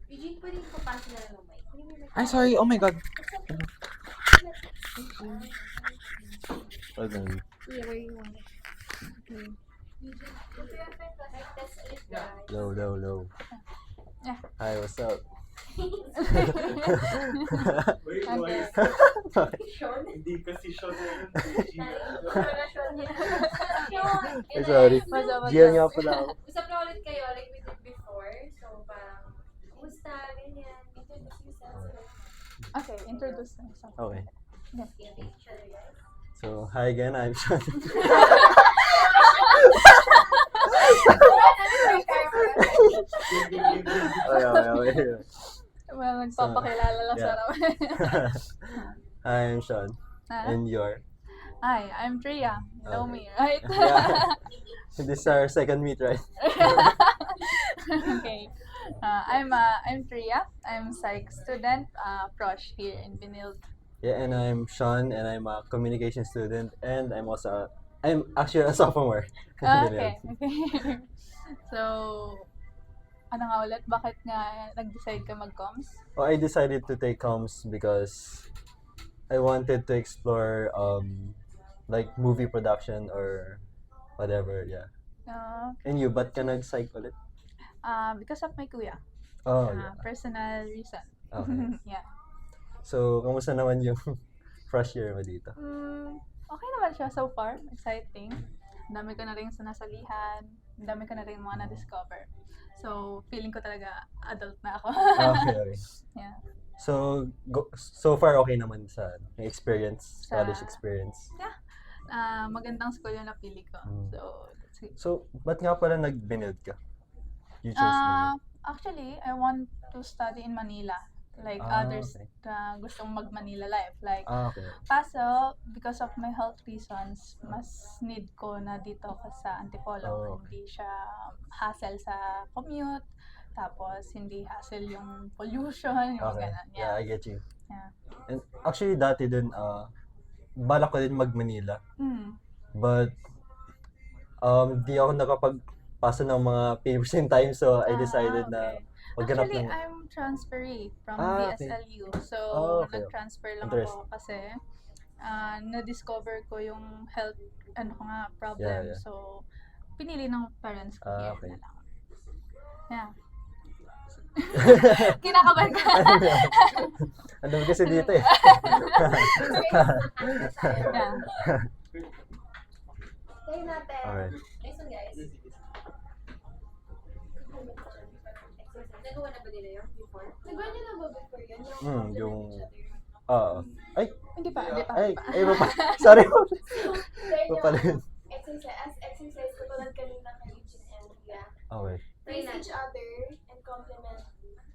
Eugene, pwede ko papasok na lang ng mic. Ay, sorry. Oh my God. Okay. Yeah, where you want it. Okay. Mic test ulit, guys. Low. Yeah. Hi, what's up? Wait, Okay. Sean? Hindi kasi Sean na yun. Ay, sorry. What's up? Gian nga pala ako. Usap na ulit kayo like we did before. So, parang, kumusta? Ganyan. Introduce yourself. Okay, introduce myself. Okay. Introduce each other, guys. So, hi again, I'm Sean. Okay. Well, nagpapakilala lang sa yeah. raw. Hi, I'm Sean. Ah, And you're? Hi, I'm Tria. You know Okay. me, right? Yeah. This is our second meet, right? Okay. I'm Tria. I'm psych student, Prosh here in Binild. Yeah, and I'm Sean, and I'm a communication student, and I'm actually a sophomore. Okay. So, ano nga ulit? Bakit nga nag-decide ka mag-coms? Well, I decided to take comms because I wanted to explore like movie production or whatever, yeah. And you, ba't ka nag-psych ulit? Because of my kuya. Oh, yeah. Personal reason. Okay. Yeah. So, kamusta naman yung fresh year mo dito? Okay naman siya so far. Exciting. Ang dami ko na rin nasalihan. Ang dami ko na rin mga na-discover. So, feeling ko talaga adult na ako. Okay. Yeah. So, so far okay naman sa experience, Sa- college experience. Magandang school yung napili ko. Mm. So, that's it. So, ba't nga pala nag-binood ka? You chose Manila. Actually, I want to study in Manila. Like others Okay. na gustong mag-Manila life. Like, Okay. kaso, because of my health reasons, mas need ko na dito ka sa Antipolo. Oh, Hindi siya hassle sa commute. Tapos, hindi hassle yung pollution, yung Okay. ganun. Yeah, I get you. Yeah. And actually, dati din, balak ko din mag-Manila. Mm. But, di ako nakapagpasa ng mga papers in time, so I decided na Okay. maghanap Actually, ng... I'm transferee from Okay. DSLU. So, Okay. nag-transfer lang Interest. ako kasi na-discover ko yung health problem. Yeah. So, pinili ng parents ko here Okay. na lang. Yeah. Kinakabahan ka. Ano kasi dito eh. Yeah. Tayo natin. Okay. Next one, guys. Nagawa na ba nila yun before? Nagawa niyo na ba before yun? Yung... Oo. Ay, Hindi pa. ay, iba pa. Sorry. Then, Iba pala yun. exercise ko tulad kanina kay Eugene and Ria. Okay. Praise each other and compliment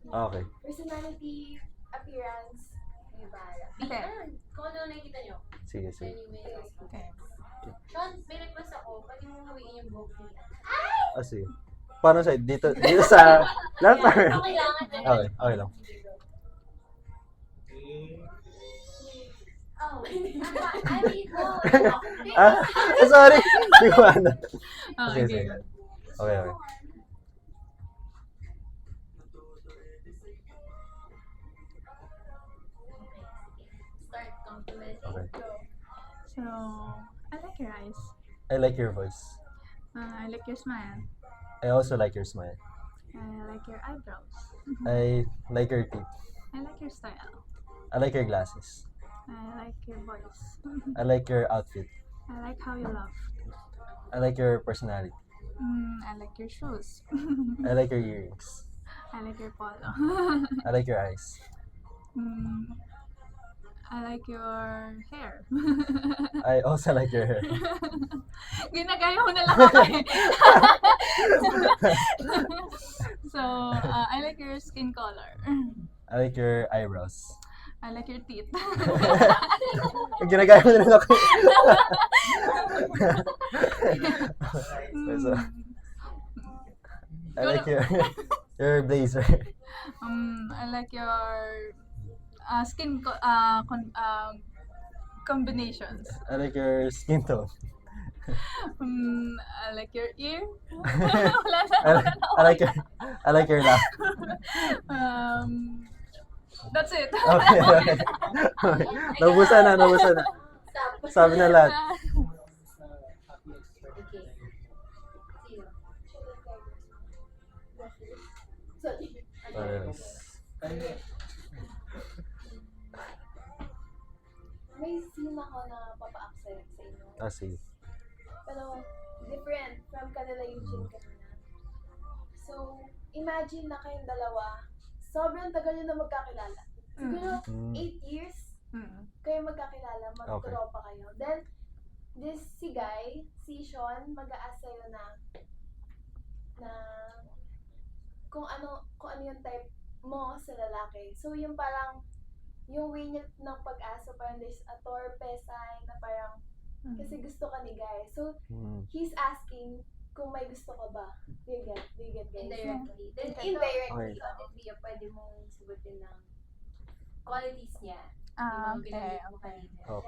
Okay. personality, appearance, may bara. Okay. Kung ano nakikita nyo. Sige. Anyway. Okay. Sean, may request ako. Pwede mo hawiin yung buhok niya. Sige. Paano sa dito sa lahat pa. Kailangan din. Okay lang. Oh, I mean, Sorry. Hindi ko ano. Okay. Sige. Okay. Start complimenting. Okay. So, I like your eyes. I like your voice. I like your smile. I also like your smile. I like your eyebrows. I like your teeth. I like your style. I like your glasses. I like your voice. I like your outfit. I like how you laugh. I like your personality. I like your shoes. I like your earrings. I like your polo. I like your eyes. I like your hair. I also like your hair. Ginagaya mo na lang ako eh. So, I like your skin color. I like your eyebrows. I like your teeth. Ginagaya mo na lang ako. So, I like your blazer. I like your skin combinations. I like your skin tone. I like your ear. I like your laugh. That's it. Okay, okay. Naubusan na. Stop. Sabi na lahat. Okay. Sino? Sorry. Yes. May scene ako na papa-accept sa inyo. Sige. Pero different from kanila Eugene kanina. So, imagine na kayong dalawa, sobrang tagal nyo na magkakilala. Siguro, 8 years kayo magkakilala, magtropa kayo. Then, si Guy, si Sean, mag-a-ask sa'yo na kung ano yung type mo sa lalaki. So, yung parang, yung way niya ng pag-asa, parang there's a torpe sign na parang, kasi gusto ka ni Guy. So, he's asking kung may gusto ka ba. Do you get guys? Indirectly. Then, Indirectly. obviously, pwede mong sagutin ng qualities niya. Okay. Okay. Yeah.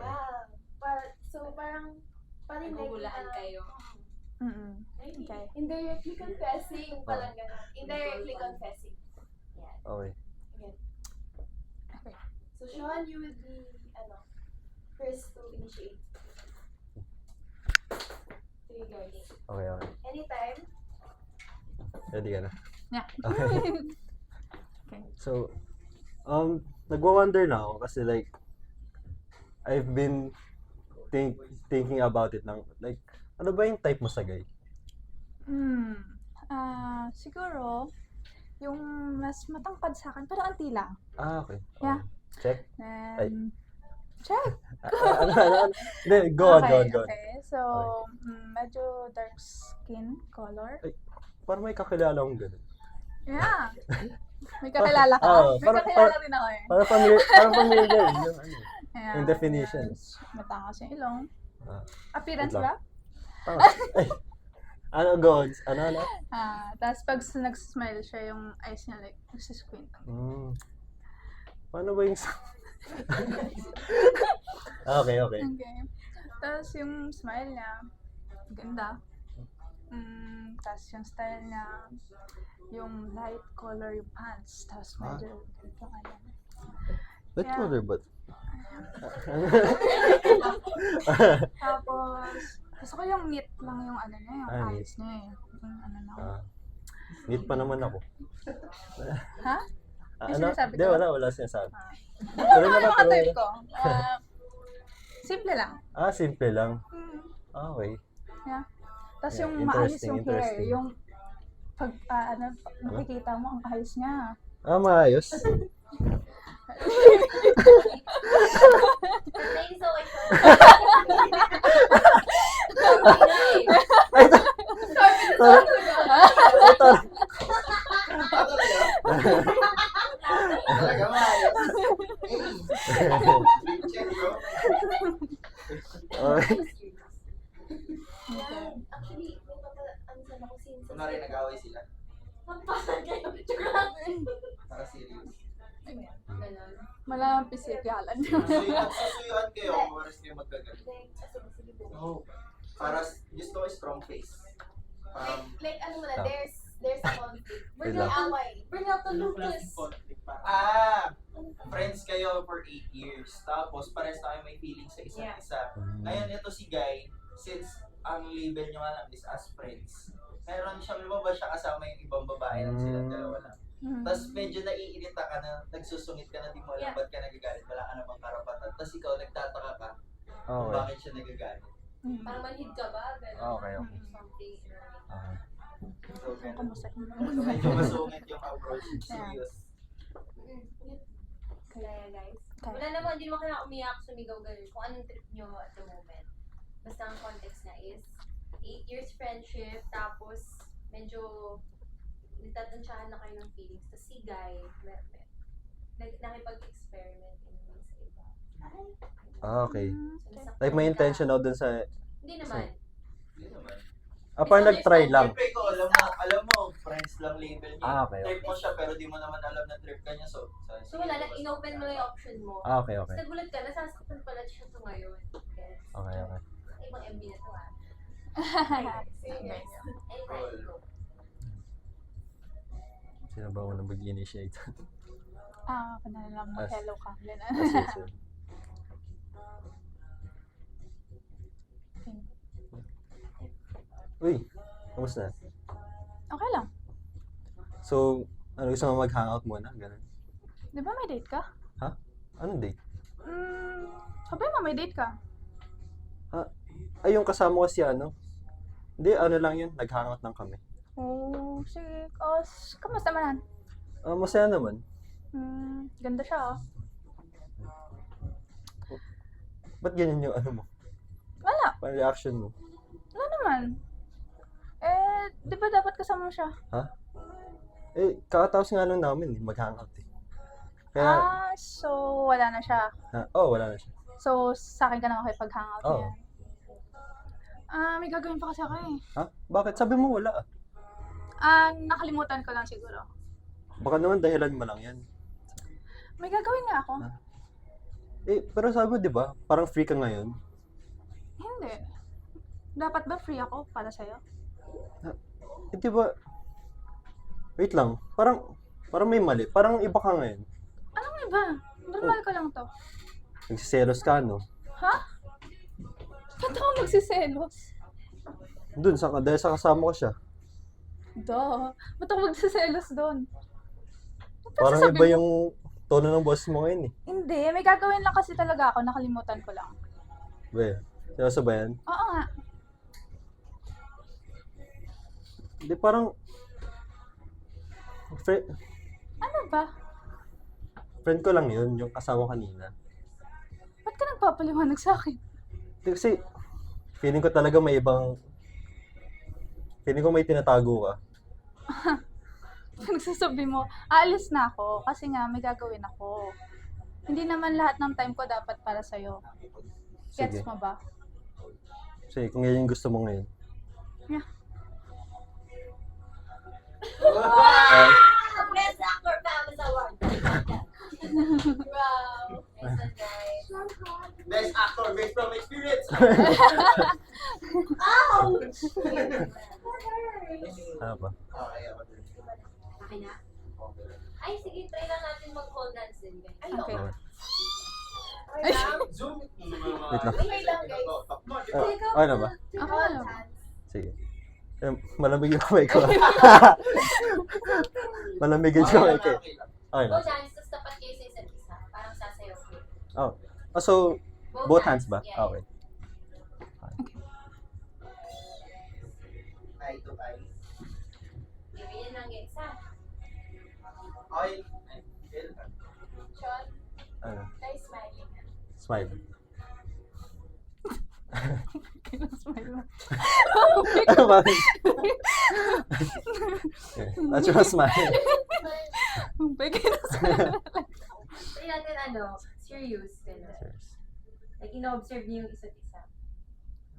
So, parang parinig Nagugulaan kayo. Okay. indirectly confessing, parang gano'n. Indirectly confessing. Yan. Okay. Okay. So, Sean, you would be, first to initiate. Three guys. Okay. Anytime. Ready ka na? Yeah. Okay. Okay. So, nagwa-wonder na ako kasi like, I've been thinking about it lang. Like, ano ba yung type mo sa guy? Siguro, yung mas matangkad sa akin, pero anti lang. Okay. Yeah. Check. Then, check! Ano? Hindi, go on. Okay. So, medyo dark skin color. Parang may kakilala akong gano'n. Yeah. May kakilala ka? Oo, May kakilala rin ako eh. Parang familiar yung ano. Yeah, Yung definitions. Matangos yung ilong. Ah, Appearance wait lang. ba? Ay, ano, go on. Ano? Tapos pag nag-smile siya, yung eyes niya like, nagsisquint. Paano ba yung... Okay. Okay. Tapos yung smile niya, ganda. Tapos yung style niya, yung light color yung pants. Tapos medyo yung ano. Light Yeah. color ba? Tapos, gusto ko yung neat lang yung ano niya, yung Neat. eyes niya eh. Yung ano na. Neat pa naman ako. Ha? Yung sinasabi Hindi, ko? wala sinasabi. Ano yung mga type ko? Simple lang. Simple lang. Okay. Yeah. Tapos Yeah, yung maayos yung hair, interesting. yung pag nakikita mo ang ayos niya. Maayos. Thanks so much. Ito. Talaga maayos. Check, bro. Okay. Actually, may papaansan ako since. Kunwari nag-away sila. Magpasan kayo. Para serious. Ganon. Malamang pisikalan. Susuyuan kayo kung oras kayo magkagalit. Sige po. Oo. Para gusto ko strong face. Like, ano mo na, there's a conflict. Wait Bring lang. out away. Bring out the Lucas. Friends kayo for 8 years. Tapos pares na kayo may feelings sa isa't isa. Ngayon ito si Guy, since ang label nyo nga lang is as friends, meron siyang lumabas siya kasama yung ibang babae lang silang dalawa lang. Tapos medyo naiirita ka na, nagsusungit ka na, di mo alam ba't ka nagagalit, wala ka namang karapatan. Tapos ikaw nagtataka ka kung Okay. bakit siya nagagalit. Parang manhid ka ba? Ganon. Okay. Something. Okay. So, ganun. Kamusta So, medyo masungit yung approach. Serious. Kaya guys. Okay. Wala naman, hindi naman kailangan umiyak, sumigaw, ganun. Kung anong trip nyo at the moment. Basta ang context na is 8 years friendship, tapos medyo nagtatansyahan na kayo ng feelings. Tapos si Guy, nakipag-experiment anyway sa iba. Okay. So, nasaktan Like may ka. intention daw dun sa... Hindi naman. Hindi naman. Parang nag-try lang. Siyempre ko, alam mo, friends lang label niya. Okay. Trip mo siya pero di mo naman alam na trip ka niya. So So wala, inopen mo lang yung option mo. Okay. Tapos nagulat ka, nasasaktan pala siya to ngayon. Yes. Okay. Ibang MB na to ah. Serious. Anytime, go. Sino ba unang mag-initiate? Ako na lang As- mag-hello ka. Sige, sige. Uy, kamusta? Okay lang. So, ano gusto mo mag-hangout muna? Ganun. Di ba may date ka? Anong date? Sabi mo may date ka. Ay, yung kasama ko si ano? Hindi, ano lang yun. Nag-hangout lang kami. Oh, sige. Kamusta man? Masaya naman. Ganda siya, oh. Ba't ganyan yung ano mo? Wala. Parang reaction mo? Wala naman. Di ba dapat kasama mo siya? Kakatapos nga lang namin mag-hangout eh. Kaya, So wala na siya. wala na siya. So, sa akin ka na makipag-hangout Oo. niya. May gagawin pa kasi ako eh. Bakit? Sabi mo wala Nakalimutan ko lang siguro. Baka naman dahilan mo lang yan. May gagawin nga ako. Pero sabi mo, di ba? Parang free ka ngayon. Hindi. Dapat ba free ako para sa'yo? Di ba? Wait lang. Parang may mali. Parang iba ka ngayon. Anong iba? Normal ko lang to. Nagsiselos ka, no? Ba't ako magsiselos? Dahil sa kasama ko siya. Ba't ako magsiselos doon? Parang sasabi iba mo? yung tono ng boss mo ngayon eh. Hindi, may gagawin lang kasi talaga ako. Nakalimutan ko lang. Be, seryoso ba yan? Oo nga. Hindi, parang... Ano ba? Friend ko lang yun, yung kasama kanina. Ba't ka nagpapaliwanag sa akin? Kasi, feeling ko talaga may ibang... Feeling ko may tinatago ka. Nagsasabi mo, aalis na ako kasi nga may gagawin ako. Hindi naman lahat ng time ko dapat para sa'yo. Sige. Gets mo ba? Sige, kung yan yung gusto mo ngayon. Yeah. Best Actor Famous Award. Wow. Nice one, guys. Best actor based from experience. Ano ba? Okay, ako din. Okay na? Ay, sige, try lang natin mag-hold hands din, guys. Ay, Okay. Okay lang. Zoom. Wait lang. Okay lang, guys. Ano ba? Ako Hold lang. hands. Sige. Malamig yung kamay ko. Malamig yung kamay ko. Okay Go lang. dance, tapos tapat kayo sa isa't isa. Parang sasayaw kayo. So, both hands ba? Yeah. Okay. Eye to eye. Ganyan lang, guys, ha? Okay. Sean, Ano? try smiling. Smile. Kinasmile mo. Ano ba? Okay. That's your smile. Kinasmile. Try natin, serious. Ganun. Like, ino-observe niyo yung isa't isa.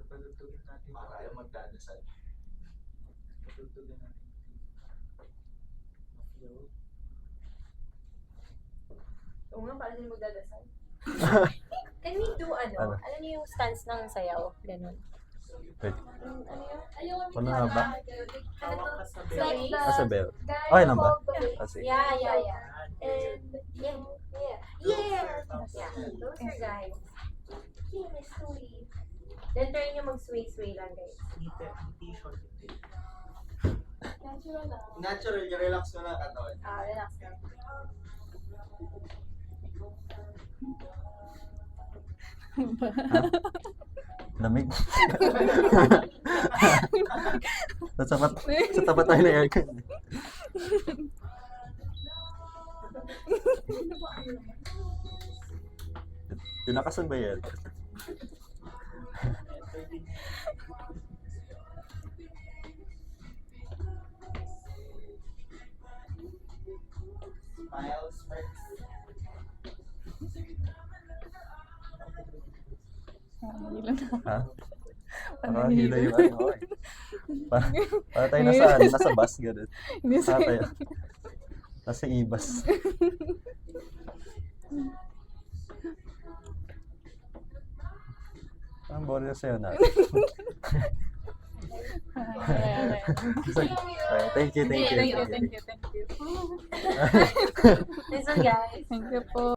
Patutugin natin. Para tayo magdadasal. Patutugin natin. Oo nga, para din magdadasal. Can we do, Ano? alam niyo yung stance ng sayaw? Ganun. Wait. Ano yun? Ayaw kami Ano nga ba? Ano to? Sa It's like the Nasa bell. guy Okay lang ba? hold the weight. Sige. Yeah. And yeah. Those are guys. Yeah, Miss Sweet. Then try nyo mag-sway lang, guys. Natural lang. Natural, yung relax mo lang katawan. Relax lang. Lamig. sa tapat tayo ng aircon. Tinakasan ba yan? Smile, smirks. Ha? Para hila yung ano. Okay. Para tayo nasa bus, gano'n. Para tayo. Nasa ibas. Ang boring na sa'yo na. Okay. Okay, thank you, thank you. Thank you. Listen guys. Thank you po.